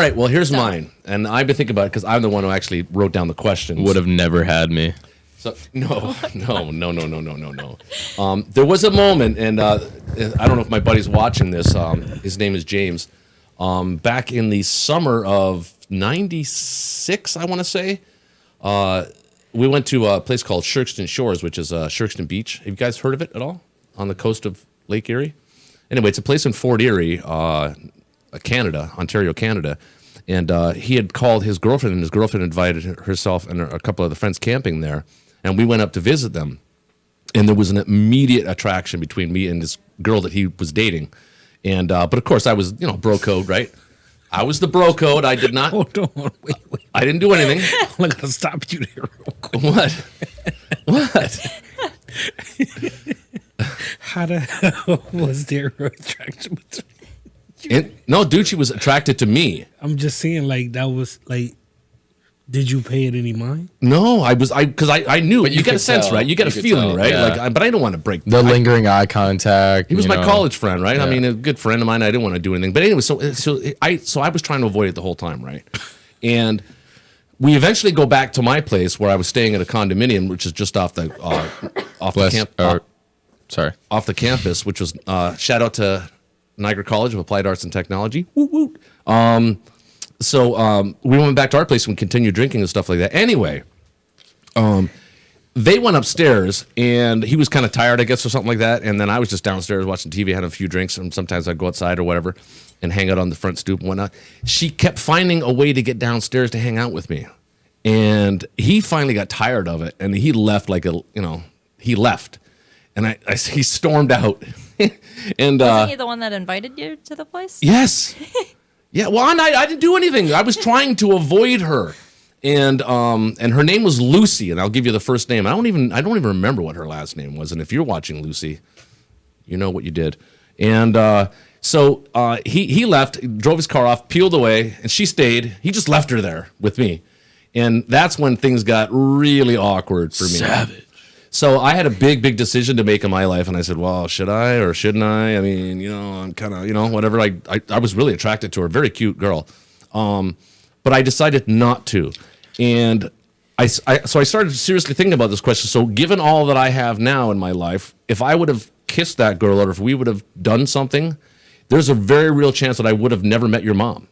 right. Well, here's mine, and I've been thinking about it because I'm the one who actually wrote down the questions. Would have never had me. So no. There was a moment, and I don't know if my buddy's watching this. His name is James. Back in the summer of '96, I want to say, we went to a place called Shirkston Shores, which is Shirkston Beach. Have you guys heard of it at all? On the coast of Lake Erie. Anyway, it's a place in Fort Erie, Canada, Ontario, Canada. And he had called his girlfriend, and his girlfriend invited herself and a couple of the friends camping there. And we went up to visit them. And there was an immediate attraction between me and this girl that he was dating. And but of course, I was, bro code, right? I was the bro code. I did not. Hold on, wait. I didn't do anything. I'm gonna stop you there real quick. What? How the hell was there an attraction between you? No, dude, she was attracted to me. I'm just saying, like, that was like, did you pay it any mind? No, because I knew. But you get a could sense, tell. right? You get a You could feeling, tell, right? yeah. But I don't want to break The lingering eye contact. He was my college friend, right? Yeah. I mean, a good friend of mine. I didn't want to do anything, but anyway, so I was trying to avoid it the whole time, right? And we eventually go back to my place where I was staying at a condominium, which is just off the off the campus, which was shout out to Niagara College of Applied Arts and Technology. Woot woot. So we went back to our place and continued drinking and stuff like that. Anyway, they went upstairs and he was kind of tired, I guess, or something like that. And then I was just downstairs watching TV, had a few drinks, and sometimes I'd go outside or whatever and hang out on the front stoop and whatnot. She kept finding a way to get downstairs to hang out with me. And he finally got tired of it and he left he left. And he stormed out. And Wasn't he the one that invited you to the place? yes. Yeah, well, I didn't do anything. I was trying to avoid her. And her name was Lucy, and I'll give you the first name. I don't even remember what her last name was. And if you're watching Lucy, you know what you did. And so he left, drove his car off, peeled away, and she stayed. He just left her there with me. And that's when things got really awkward for me. Savage. So I had a big decision to make in my life, and I said, well, should I or shouldn't I? I mean, I'm kind of, whatever. I was really attracted to her, very cute girl. But I decided not to. And so I started seriously thinking about this question. So given all that I have now in my life, if I would have kissed that girl or if we would have done something, there's a very real chance that I would have never met your mom.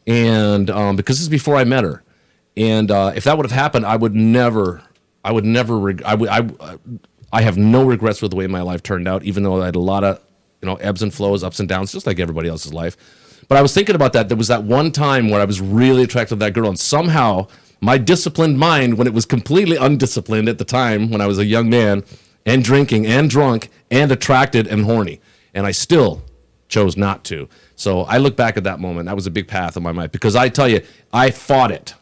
And because this is before I met her. And if that would have happened, I have no regrets with the way my life turned out, even though I had a lot of, ebbs and flows, ups and downs, just like everybody else's life. But I was thinking about that. There was that one time where I was really attracted to that girl, and somehow my disciplined mind, when it was completely undisciplined at the time, when I was a young man, and drinking and drunk and attracted and horny, and I still chose not to. So I look back at that moment. That was a big path in my mind, because I tell you, I fought it.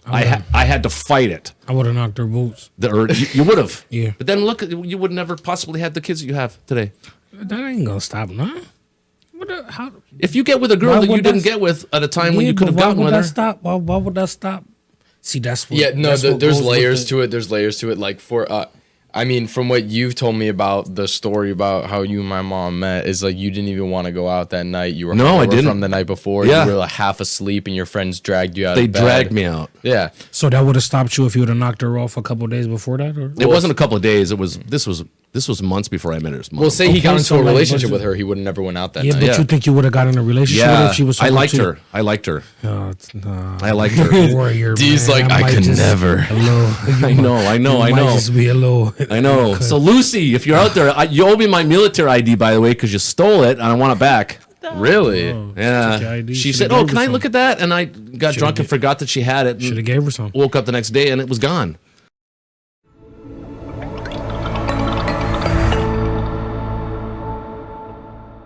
I had to fight it. I would have knocked her boots. You would have. Yeah. But then look, you would never possibly have the kids that you have today. That ain't gonna stop, no. How? If you get with a girl that you didn't get with at a time when you could have gotten with her. Stop? Why would that stop? See, that's what. Yeah, no, that's what there's goes layers with to it. There's layers to it. Like I mean, from what you've told me about the story about how you and my mom met, is like you didn't even want to go out that night. You were I didn't. From the night before. Yeah. You were like half asleep, and your friends dragged you out. They of bed. dragged me out. Yeah. So that would have stopped you if you would have knocked her off a couple of days before that, or It wasn't a couple of days. This was months before I met her. Well, say he got into so a like, relationship but- with her, he would have never went out that yeah, night. but Yeah. you think you would have gotten in a relationship with her if she was? I so liked cute? her. I liked her. Nah. I liked her. Warrior. D's man. like, I might could just- never. A little, I know. Might just be a little. I know. So Lucy, if you're out there, you owe me my military ID, by the way, because you stole it and I want it back. Really? Yeah. took your ID. She Shoulda said, gave "Oh, her can I some. look at that?" And I got drunk and forgot that she had it. Should have And gave her some. woke up the next day and it was gone.